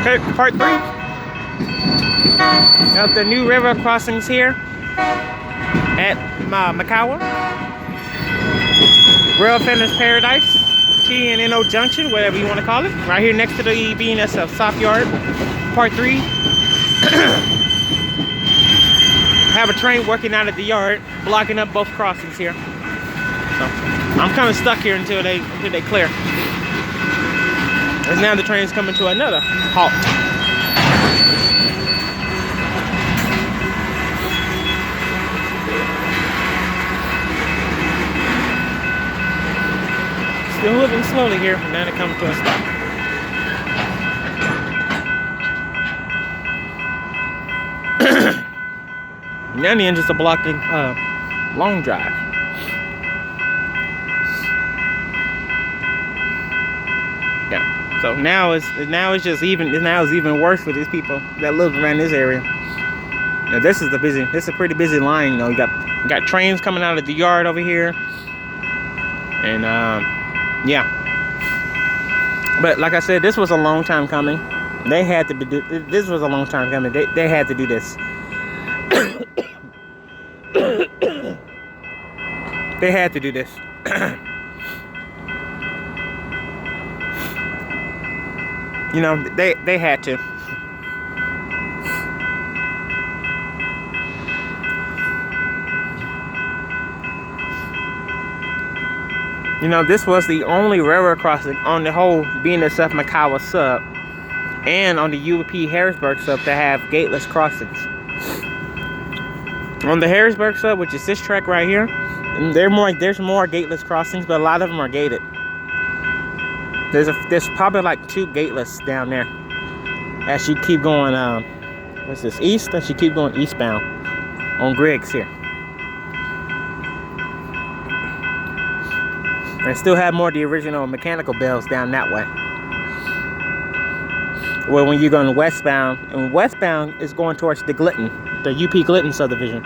Okay, part 3 of the new river crossings here at Mykawa. Railfanners Paradise, T&NO Junction, whatever you want to call it. Right here next to the BNSF Soft Yard, part 3. Have a train working out at the yard, blocking up both crossings here. So I'm kind of stuck here until they clear. And now the train's coming to another halt. Still moving slowly here, and now they come to a stop. Now the engines are blocking long drive. Yeah. So now it's even worse for these people that live around this area. Now this is a pretty busy line. You know, you got trains coming out of the yard over here, and yeah. But like I said, this was a long time coming. They had to be. This was a long time coming. They had to do this. They had to do this. You know, they had to. You know, this was the only railroad crossing on the whole BNSF Mykawa sub and on the UP Harrisburg sub to have gateless crossings. On the Harrisburg sub, which is this track right here, there's more gateless crossings, but a lot of them are gated. There's probably like 2 gateless down there as you keep going what's this, east? As you keep going eastbound on Griggs here. And still have more of the original mechanical bells down that way. Well, when you're going westbound, and westbound is going towards the Glitton, the UP Glitton subdivision.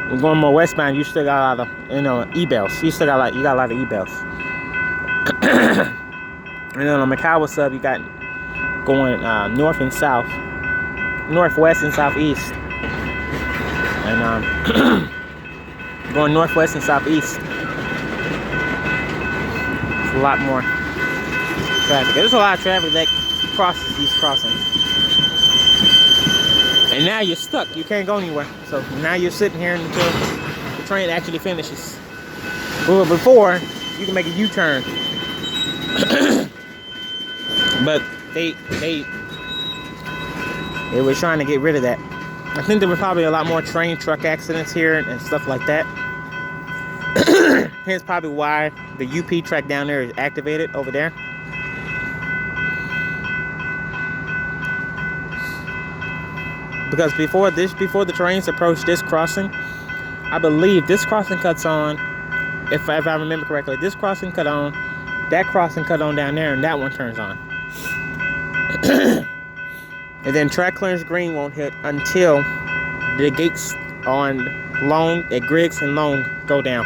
When going more westbound, you still got a lot of, you know, e-bells. You got a lot of e-bells. And then on Mykawa sub, you got going north and south, northwest and southeast, and going northwest and southeast. It's a lot more traffic. There's a lot of traffic that crosses these crossings. And now you're stuck. You can't go anywhere. So now you're sitting here until the train actually finishes. Well, before you can make a U-turn. But they were trying to get rid of that. I think there were probably a lot more train truck accidents here and stuff like that. Hence probably why the UP track down there is activated over there. Because before the trains approach this crossing, I believe this crossing cuts on, if I remember correctly, this crossing cut on, that crossing cut on down there, and that one turns on. And then track clearance green won't hit until the gates on Long, at Griggs and Long, go down.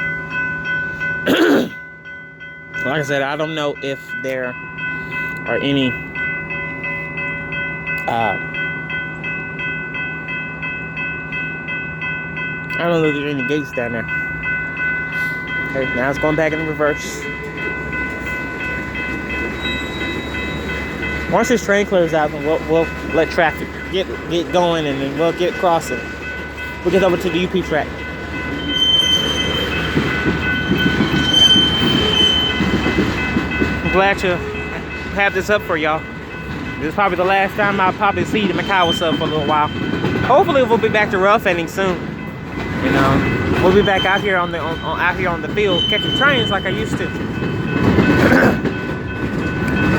Like I said, I don't know if there are any I don't know if there's any gates down there. Okay, now it's going back in reverse. Once this train clears out, we'll let traffic get going, and then we'll get crossing. We'll get over to the UP track. I'm glad to have this up for y'all. This is probably the last time I'll probably see the Mykawa sub for a little while. Hopefully we'll be back to railfanning soon. You know, we'll be back out here on the field catching trains like I used to.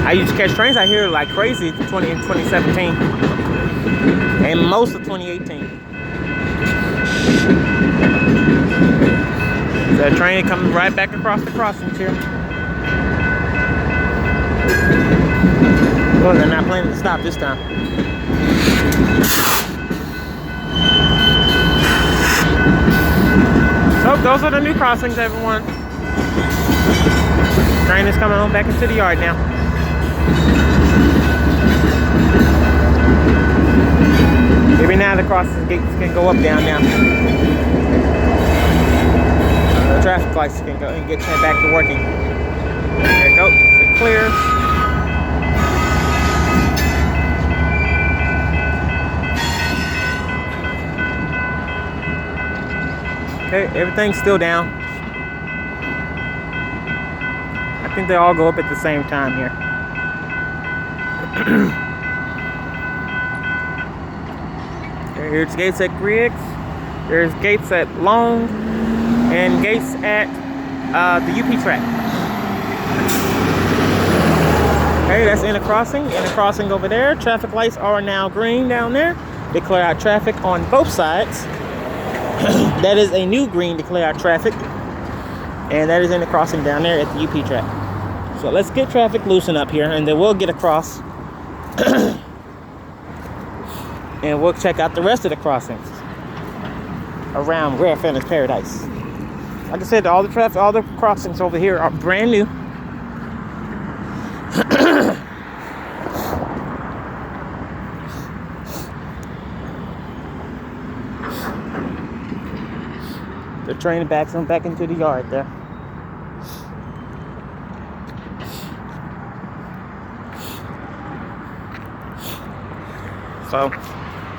I used to catch trains out here like crazy in 2017 and most of 2018. The train coming right back across the crossings here. Well, they're not planning to stop this time. So those are the new crossings, everyone. Train is coming on back into the yard now. crossing gates can go up down now. The traffic lights can go and get back to working. There you go. It clears. Okay, everything's still down. I think they all go up at the same time here. Here's gates at Griggs. There's gates at Long. And gates at the UP track. Okay, that's in a crossing. In a crossing over there. Traffic lights are now green down there. They clear out traffic on both sides. That is a new green to clear out traffic. And that is in the crossing down there at the UP track. So let's get traffic loosened up here, and then we'll get across. And we'll check out the rest of the crossings around Railfanners Paradise. Like I said, all the crossings over here are brand new. The train backs them back into the yard there. So,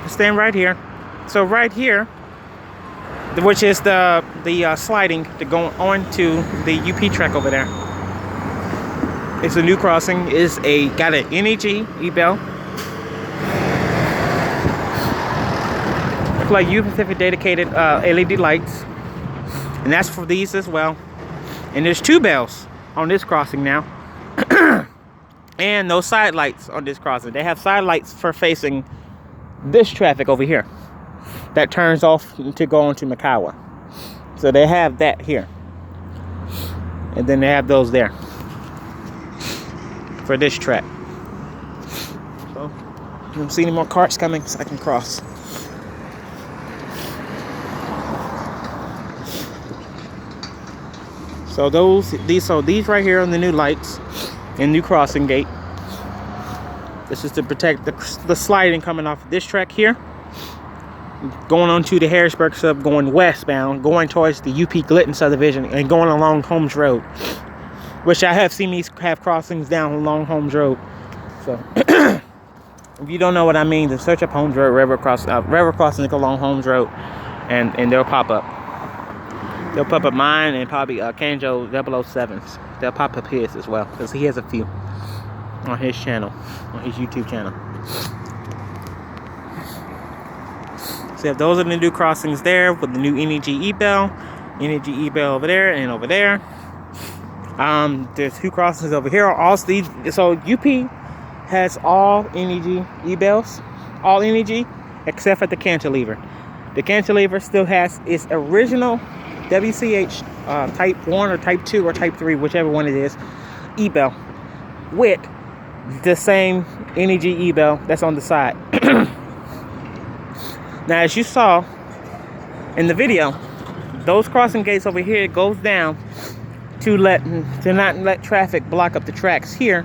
stand right here. So right here, which is the sliding to go on to the UP track over there. It's a new crossing. It's got an NEG e-bell. Looks like U Pacific dedicated LED lights, and that's for these as well. And there's 2 bells on this crossing now, and no side lights on this crossing. They have side lights for facing this traffic over here that turns off to go on to Mykawa. So they have that here, and then they have those there for this track. So I don't see any more carts coming, so I can cross. So these right here on the new lights and new crossing gate. This is to protect the sliding coming off of this track here, going on to the Harrisburg sub, going westbound, going towards the UP Glidden subdivision, and going along Holmes Road, which I have seen these have crossings down along Holmes Road. So if you don't know what I mean, then search up Holmes Road, river crossing along Holmes Road, and they'll pop up. They'll pop up mine and probably Kanjo 007s. They'll pop up his as well, because he has a few on his channel, on his YouTube channel. So those are the new crossings there with the new NEG e-bell over there and over there. There's 2 crossings over here. Also, so UP has all NEG e-bells, all NEG except for the cantilever. The cantilever still has its original WCH type 1 or type 2 or type 3, whichever one it is, e-bell with the same NEG e-bell that's on the side. Now, as you saw in the video, those crossing gates over here goes down to not let traffic block up the tracks here,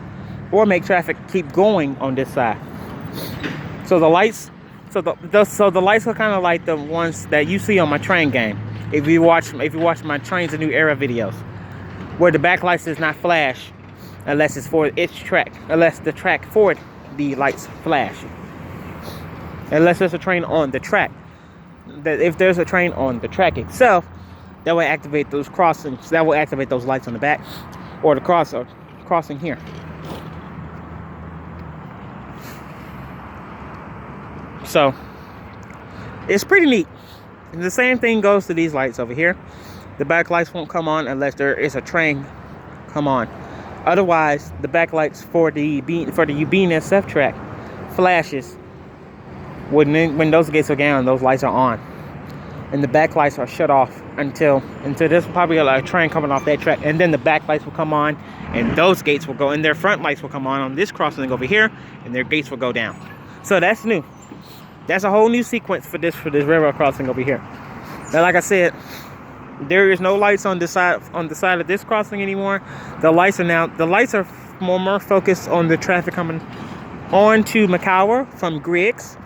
or make traffic keep going on this side. So the lights, so the lights are kind of like the ones that you see on my train game. If you watch my Trains a New Era videos, where the back lights does not flash unless it's for its track, unless the track for it, the lights flash. Unless there's a train on the track. That if there's a train on the track itself, that will activate those crossings. That will activate those lights on the back, or the crossing here. So it's pretty neat. And the same thing goes to these lights over here. The back lights won't come on unless there is a train come on. Otherwise, the back lights for the UBNSF track flashes when those gates are down. Those lights are on, and the back lights are shut off until there's probably a train coming off that track, and then the back lights will come on, and those gates will go, and their front lights will come on this crossing over here, and their gates will go down. So that's new. That's a whole new sequence for this railroad crossing over here. Now, like I said, there is no lights on the side of this crossing anymore. The lights are more focused on the traffic coming on to Mykawa from Griggs,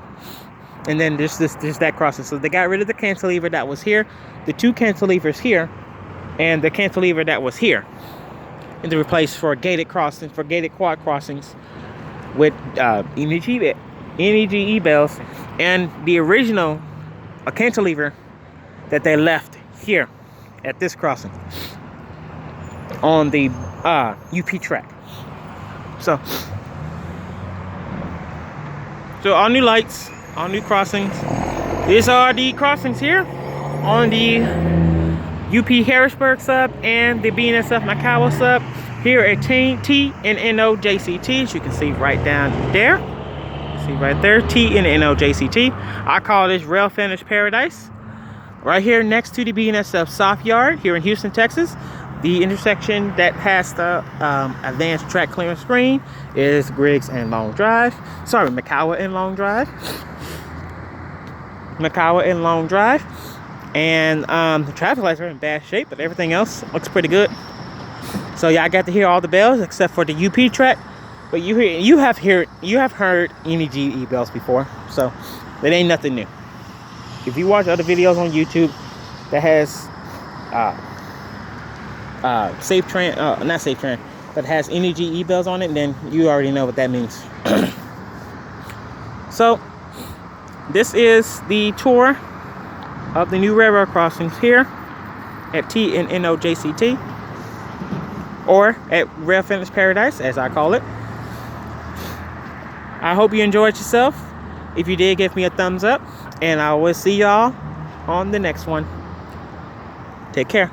And then there's that crossing. So they got rid of the cantilever that was here, the 2 cantilevers here, and the cantilever that was here, and they replaced for gated crossings, for gated quad crossings with NEGE bells, and the original cantilever that they left here at this crossing on the UP track. So all new lights, all new crossings. These are the crossings here on the UP Harrisburg sub and the BNSF Mykawa sub here at T&NO Jct. As you can see right down there. See right there, T&NO Jct. I call this Railfanners Paradise. Right here next to the BNSF Soft Yard here in Houston, Texas. The intersection that has the advanced track clearance screen is Griggs and Long Drive. Sorry, Mykawa and Long Drive. Mykawa and Long Drive. And the traffic lights are in bad shape, but everything else looks pretty good. So yeah, I got to hear all the bells except for the UP track. But you have heard NEGE bells before, so that ain't nothing new. If you watch other videos on YouTube that has Safe Tran, not Safe Tran, but has NEGE bells on it, then you already know what that means. So this is the tour of the new railroad crossings here at T&NO Jct, or at Railfanners Paradise, as I call it. I hope you enjoyed yourself. If you did, give me a thumbs up, and I will see y'all on the next one. Take care.